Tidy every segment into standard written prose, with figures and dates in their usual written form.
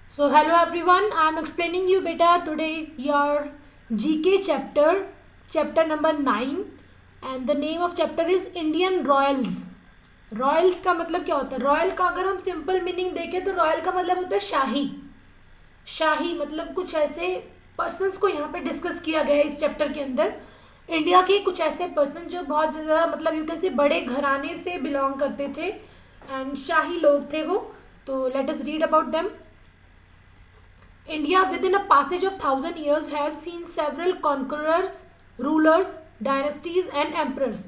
So hello everyone, I am explaining you beta today your GK chapter number 9 and the name of chapter is Indian Royals. Royals का मतलब क्या होता है? Royal का अगर हम सिंपल मीनिंग देखें तो रॉयल का मतलब होता है शाही। शाही मतलब कुछ ऐसे पर्सन्स को यहाँ पे डिस्कस किया गया है इस चैप्टर के अंदर। इंडिया के कुछ ऐसे पर्सन जो बहुत ज़्यादा मतलब यू कैन से बड़े घराने से बिलोंग करते थे एंड शाही लोग थे वो। तो let us read about them. India, within a passage of 1,000 years, has seen several conquerors, rulers, dynasties and emperors.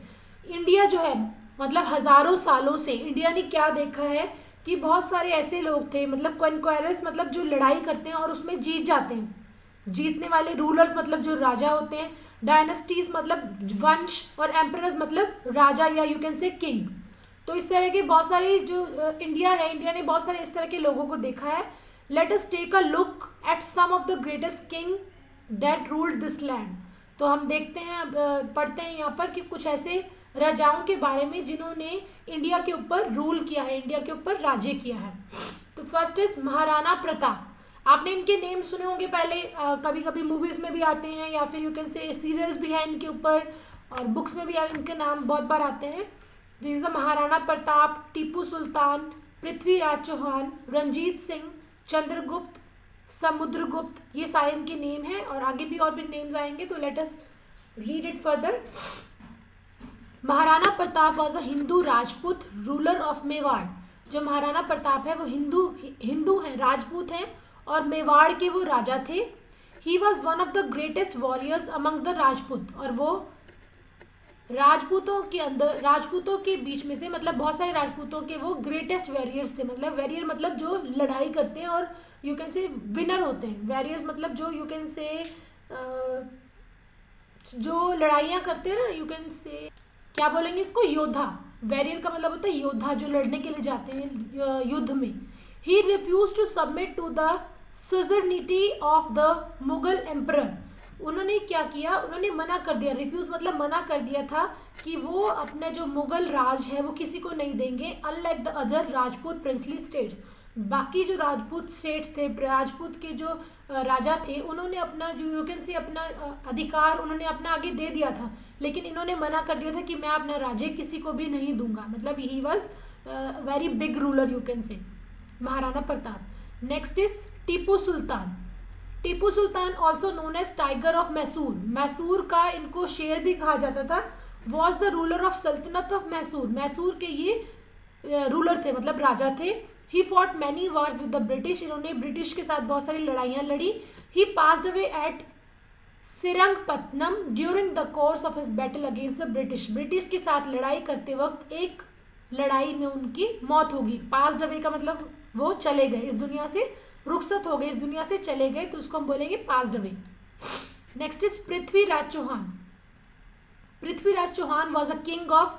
India जो है मतलब हजारों सालों से इंडिया ने क्या देखा है कि बहुत सारे ऐसे लोग थे मतलब कॉन्क्वायरर्स मतलब जो लड़ाई करते हैं और उसमें जीत जाते हैं। जीतने वाले रूलर्स मतलब जो राजा होते हैं, डायनेस्टीज मतलब वंश और एम्परर्स मतलब राजा या यू कैन से किंग। तो इस तरह के बहुत सारे जो इंडिया है, इंडिया ने बहुत सारे इस तरह के लोगों को देखा है। Let us take a look at some of the greatest king that ruled this land. तो हम देखते हैं पढ़ते हैं यहाँ पर कि कुछ ऐसे राजाओं के बारे में जिन्होंने इंडिया के ऊपर रूल किया है, इंडिया के ऊपर राज्य किया है। तो फर्स्ट इज महाराणा प्रताप। आपने इनके नेम सुने होंगे पहले, कभी कभी मूवीज में भी आते हैं या फिर यू कैन से सीरियल्स भी हैं इनके ऊपर और बुक्स में भी इनके नाम बहुत बार आते हैं। दिस इज महाराणा प्रताप, टीपू सुल्तान, पृथ्वीराज चौहान, रंजीत सिंह, चंद्रगुप्त, समुद्रगुप्त, ये सारे इनके नेम हैं और आगे भी नेम्स आएंगे। तो let us read it further. Maharana Pratap was a Hindu Rajput ruler of Mewar. जो महाराणा प्रताप है वो हिंदू हैं, राजपूत हैं और मेवाड़ के वो राजा थे। He was one of the greatest warriors among the Rajput. और वो राजपूतों के बीच में से मतलब बहुत सारे राजपूतों के वो ग्रेटेस्ट वॉरियर्स थे। मतलब वॉरियर मतलब जो लड़ाई करते हैं और यू कैन से विनर होते हैं। वॉरियर्स मतलब जो यू कैन से जो लड़ाइयाँ करते हैं ना, यू कैन से क्या बोलेंगे इसको, योद्धा। वॉरियर का मतलब होता है योद्धा जो लड़ने के लिए जाते हैं युद्ध में। He refuse to submit to the suzerainty of the Mughal emperor. उन्होंने क्या किया, उन्होंने मना कर दिया। रिफ्यूज मतलब मना कर दिया था कि वो अपना जो मुगल राज है वो किसी को नहीं देंगे। Unlike the other Rajput princely states, बाकी जो राजपूत स्टेट्स थे, राजपूत के जो राजा थे, उन्होंने अपना जो यू कैन से अपना अधिकार उन्होंने अपना आगे दे दिया था, लेकिन इन्होंने मना कर दिया था कि मैं अपना राज्य किसी को भी नहीं दूंगा। मतलब he was very big ruler you can say, Maharana Pratap. Next is Tipu Sultan. Tipu Sultan also known as tiger of Mysore. Mysore का इनको शेर भी कहा जाता था। Was the ruler of sultanate of Mysore. Mysore के ये रूलर थे मतलब राजा थे। He fought many wars with the British. इन्होंने ब्रिटिश के साथ बहुत सारी लड़ाइयाँ लड़ी। He passed away at Srirangapatna during the course of his battle against the British. British के साथ लड़ाई करते वक्त एक लड़ाई में उनकी मौत होगी। पास्ड अवे का मतलब वो चले गए इस दुनिया से, रुखसत हो गए, इस दुनिया से चले गए, तो उसको हम बोलेंगे passed away. Next is Prithviraj Chauhan. Prithviraj Chauhan was a king of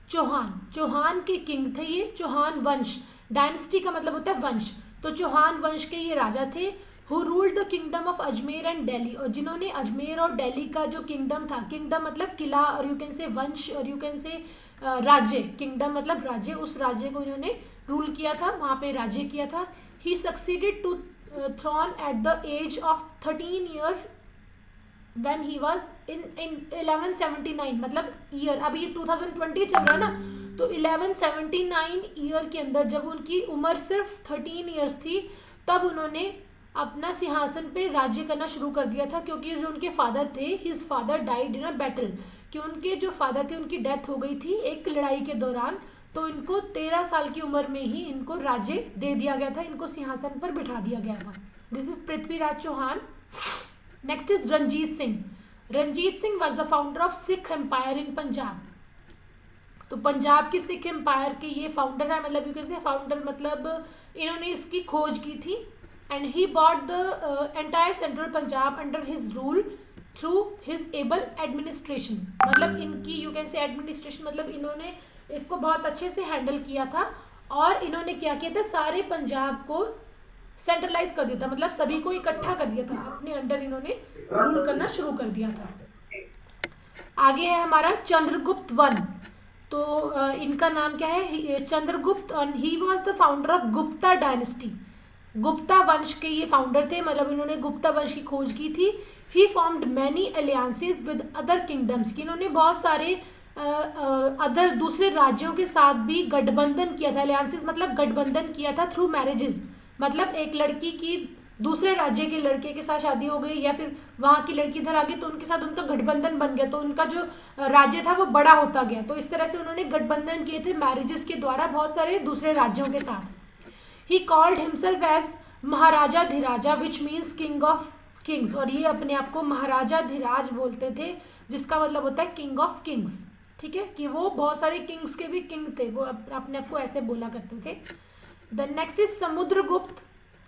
Chauhan. Chauhan के किंग थे ये। चौहान वंश, डायनेस्टी का मतलब होता है वंश, तो चौहान वंश के ये राजा थे। Who ruled the kingdom of Ajmer and Delhi. और जिन्होंने अजमेर और दिल्ली का जो किंगडम था, किंगडम मतलब किला और यू कैन से वंश और यू कैन से राज्य, किंगडम मतलब राज्य, उस राज्य को इन्होंने रूल किया था, वहाँ पे राज्य किया था। He succeeded to throne at the age of 13 years when he was in 1179। मतलब ईयर अभी 2020 चल रहा है ना, तो 1179 ईयर के अंदर जब उनकी उम्र सिर्फ 13 ईयर्स थी तब उन्होंने अपना सिंहासन पे राज्य करना शुरू कर दिया था। क्योंकि जो उनके फादर थे, his father died in a battle, कि उनके जो फादर थे उनकी डेथ हो गई थी एक लड़ाई के दौरान। तो इनको 13 साल की उम्र में ही इनको राज्य दे दिया गया था, इनको सिंहासन पर बिठा दिया गया था। This is Prithviraj Chauhan. Next is Ranjit Singh. Ranjit Singh was the founder of Sikh empire in Punjab. तो पंजाब के सिख एम्पायर के ये फाउंडर है, मतलब यू कैन से फाउंडर मतलब इन्होंने इसकी खोज की थी। And he bought the entire central Punjab under his rule through his able administration. मतलब इनकी यू कैन से एडमिनिस्ट्रेशन मतलब इन्होंने इसको बहुत अच्छे से हैंडल किया था। और इन्होंने क्या किया था, सारे पंजाब को सेंट्रलाइज कर दिया था, मतलब सभी को इकट्ठा कर दिया था, अपने अंडर इन्होंने रूल करना शुरू कर दिया था। आगे है हमारा चंद्रगुप्त वन। तो इनका नाम क्या है, चंद्रगुप्त। ही was the founder of Gupta dynasty. Gupta वंश के ये फाउंडर थे, मतलब इन्होंने गुप्ता वंश की खोज की थी। He formed many alliances with other kingdoms, कि इन्होंने बहुत सारे अदर दूसरे राज्यों के साथ भी गठबंधन किया था। अलियांसेस मतलब गठबंधन किया था थ्रू मैरिजेस, मतलब एक लड़की की दूसरे राज्य के लड़के के साथ शादी हो गई, या फिर वहाँ की लड़की इधर आ गई, तो उनके साथ उनका गठबंधन बन गया, तो उनका जो राज्य था वो बड़ा होता गया। तो इस तरह से उन्होंने गठबंधन किए थे मैरिजेस के द्वारा बहुत सारे दूसरे राज्यों के साथ। He called himself as Maharaja Dhiraja which means king of kings, और ये अपने आप को महाराजा धीराज बोलते थे, जिसका मतलब होता है किंग ऑफ किंग्स। ठीक है, कि वो बहुत सारे किंग्स के भी किंग थे, वो अपने आप को ऐसे बोला करते थे। The next is Samudragupta.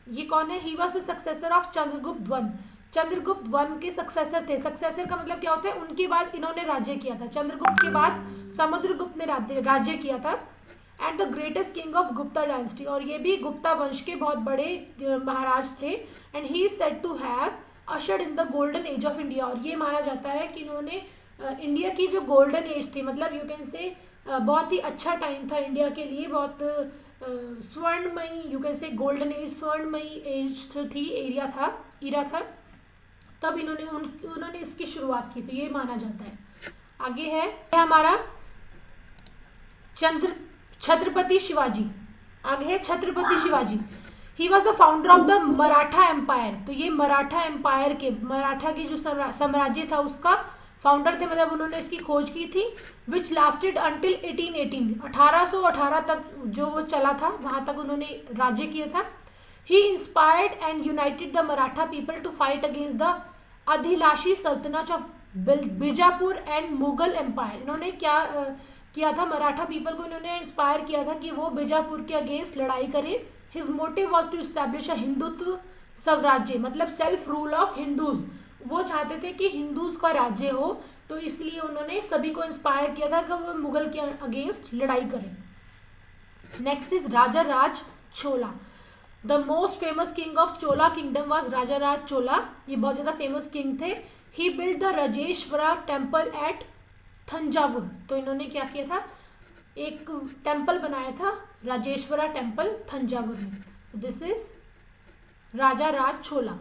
ये कौन है? ही was the successor of Chandragupta one. Chandragupta one के सक्सेसर थे। सक्सेसर का मतलब क्या होता है? उनके बाद इन्होंने राज्य किया था। चंद्रगुप्त के बाद समुद्रगुप्त ने राज्य किया था। And the greatest king of Gupta dynasty, और ये भी गुप्ता वंश के बहुत बड़े महाराज थे। And he is said to have ushered in the golden age of India, और ये माना जाता है कि इन्होंने इंडिया की जो गोल्डन एज थी, मतलब यू कैन से बहुत ही अच्छा टाइम था इंडिया के लिए, बहुत स्वर्णमयी, you can say golden age, स्वर्णमयी एज थी, ईरा था, तब उन्होंने इसकी शुरुआत की थी, ये माना जाता है। आगे है हमारा छत्रपति शिवाजी। आगे है Chhatrapati Shivaji. He was the founder of the Maratha empire. तो ये मराठा एम्पायर के, मराठा की जो साम्राज्य था उसका फाउंडर थे, मतलब उन्होंने इसकी खोज की थी। विच लास्टेड अंटिल 1818, 1818 तक जो वो चला था, वहाँ तक उन्होंने राज्य किया था। He inspired and united the Maratha people to fight against the Adilshahi sultanate of Bijapur and Mughal empire. इन्होंने क्या किया था? मराठा पीपल को इन्होंने इंस्पायर किया था कि वो बीजापुर के अगेंस्ट लड़ाई करें। His motive was to establish a Hindutva Swarajya, मतलब सेल्फ रूल ऑफ हिंदूज। वो चाहते थे कि हिंदूज का राज्य हो, तो इसलिए उन्होंने सभी को इंस्पायर किया था कि वो मुगल के अगेंस्ट लड़ाई करें। Next is Raja Raja Chola. The most famous king of Chola kingdom was Raja Raja Chola. ये बहुत ज़्यादा फेमस किंग थे। He build the Rajeshwara temple at Thanjavur. तो इन्होंने क्या किया था? एक टेम्पल बनाया था, राजेश्वरा टेम्पल, थंजावुर में। This is Raja Raja Chola.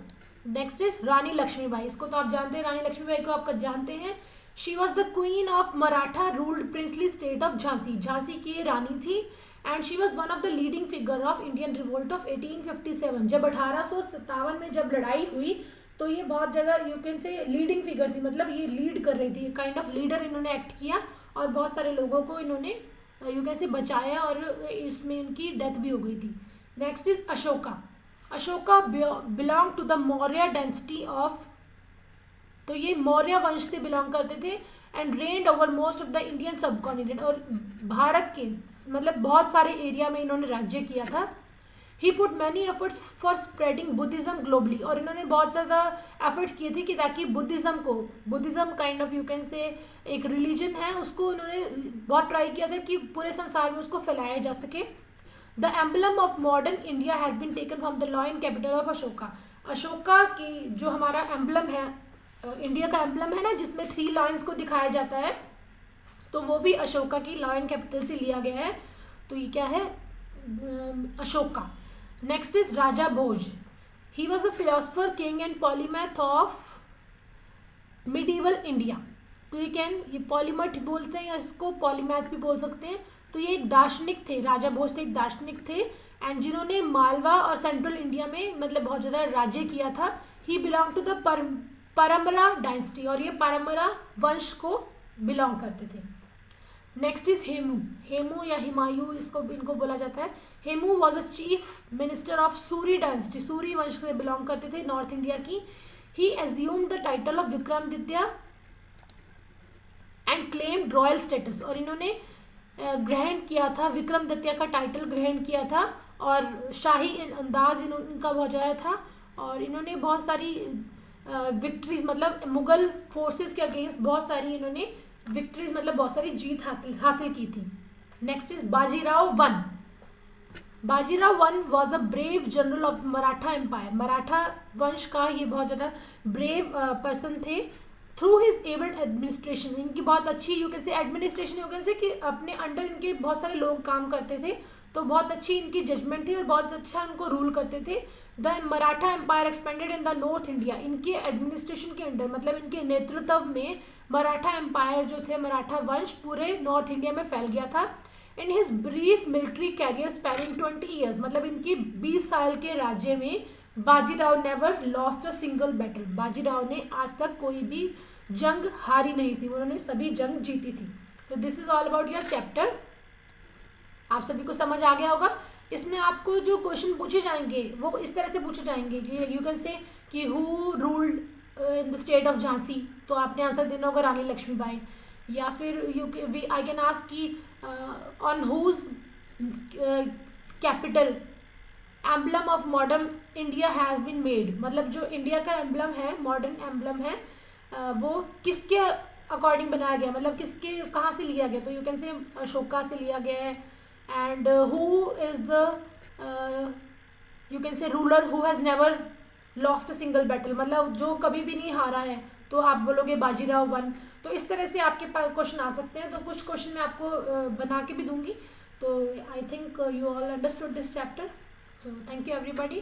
Next is Rani Lakshmibai. इसको तो आप जानते हैं, रानी लक्ष्मीबाई को आप जानते हैं। She was the queen of Maratha ruled princely state of Jhansi. Jhansi की रानी थी। And she was one of the leading figure of Indian revolt of 1857। जब 1857 में जब लड़ाई हुई तो ये बहुत ज़्यादा, यू कैन से, लीडिंग फिगर थी, मतलब ये लीड कर रही थी, काइंड ऑफ लीडर इन्होंने एक्ट किया, और बहुत सारे लोगों को इन्होंने यू कैन से बचाया, और इसमें इनकी डेथ भी हो गई थी। Next is Ashoka. Ashoka belong to the Maurya dynasty of, तो ये मौर्य वंश से बिलोंग करते थे। And reigned over most of the Indian subcontinent, और भारत के मतलब बहुत सारे एरिया में इन्होंने राज्य किया था। He put many efforts for spreading Buddhism globally, और इन्होंने बहुत ज़्यादा एफर्ट्स किए थे कि ताकि Buddhism kind of, you can say, एक रिलीजन है, उसको उन्होंने बहुत ट्राई किया था कि पूरे संसार में उसको फैलाया जा सके। The emblem of modern India has been taken from the lion capital of Ashoka. Ashoka की जो हमारा एम्बलम है, इंडिया का एम्बलम है ना, जिसमें 3 लॉयंस को दिखाया जाता है, तो वो भी अशोका की लॉयन कैपिटल से लिया गया है। तो ये क्या है? Ashoka. Next is Raja Bhoj. He was the philosopher, king and polymath of medieval India. तो ये पॉलीमैथ बोलते हैं, या इसको पॉलीमैथ भी बोल सकते हैं। तो ये एक दार्शनिक थे, राजा भोज थे, एक दार्शनिक थे, एंड जिन्होंने मालवा और सेंट्रल इंडिया में मतलब बहुत ज़्यादा राज्य किया था। ही बिलोंग टू द परम्परा डायनेस्टी, और ये परम्परा वंश को बिलोंग करते थे। नेक्स्ट इज हेमू या हिमायू, इनको बोला जाता है। Hemu was a chief minister of Suri dynasty. Suri वंश से बिलोंग करते थे, नॉर्थ इंडिया की। He assumed the title of Vikramaditya and claimed royal status, और इन्होंने ग्रहण किया था, विक्रमादित्य का टाइटल ग्रहण किया था, और शाही अंदाज इनका बहुत ज़्यादा था, और इन्होंने बहुत सारी विक्ट्रीज, मतलब मुगल फोर्सेस के अगेंस्ट बहुत सारी इन्होंने विक्ट्रीज, मतलब बहुत सारी जीत हासिल की थी। Next is Bajirao one. Bajirao one was a brave general of Maratha empire. Maratha वंश का ये बहुत ज़्यादा ब्रेव पर्सन थे। थ्रू हिज एबल्ड एडमिनिस्ट्रेशन, इनकी बहुत अच्छी, you can say, administration, you can say, कि अपने अंडर इनके बहुत सारे लोग काम करते थे, तो बहुत अच्छी इनकी जजमेंट थी और बहुत अच्छा उनको रूल करते थे। The Maratha empire expanded in the north India, इनके एडमिनिस्ट्रेशन के अंडर, मतलब इनके नेतृत्व में मराठा एम्पायर जो थे, मराठा वंश पूरे नॉर्थ इंडिया में फैल गया था। In his brief military career spanning 20 years, मतलब इनकी 20 साल के राज्य में Bajirao never lost a single battle, Bajirao ने आज तक कोई भी जंग हारी नहीं थी, उन्होंने सभी जंग जीती थी। तो this is all about your chapter. आप सभी को समझ आ गया होगा। इसमें आपको जो क्वेश्चन पूछे जाएंगे वो इस तरह से पूछे जाएंगे कि यू कैन से कि who ruled in the state of Jhansi, तो आपने आंसर देना होगा रानी लक्ष्मीबाई। या फिर आई कैन आस्क की on whose capital emblem of modern India has been made, मतलब जो इंडिया का एम्बलम है, मॉडर्न एम्बलम है, वो किसके अकॉर्डिंग बनाया गया, मतलब किसके कहाँ से लिया गया, तो यू कैन से अशोका से लिया गया है। And who is the you can से ruler who has never lost a single battle, मतलब जो कभी भी नहीं हारा है, तो आप बोलोगे बाजीराव वन। तो इस तरह से आपके पास क्वेश्चन आ सकते हैं। तो कुछ क्वेश्चन मैं आपको बना के भी दूंगी। तो I think you all understood this chapter. So thank you everybody.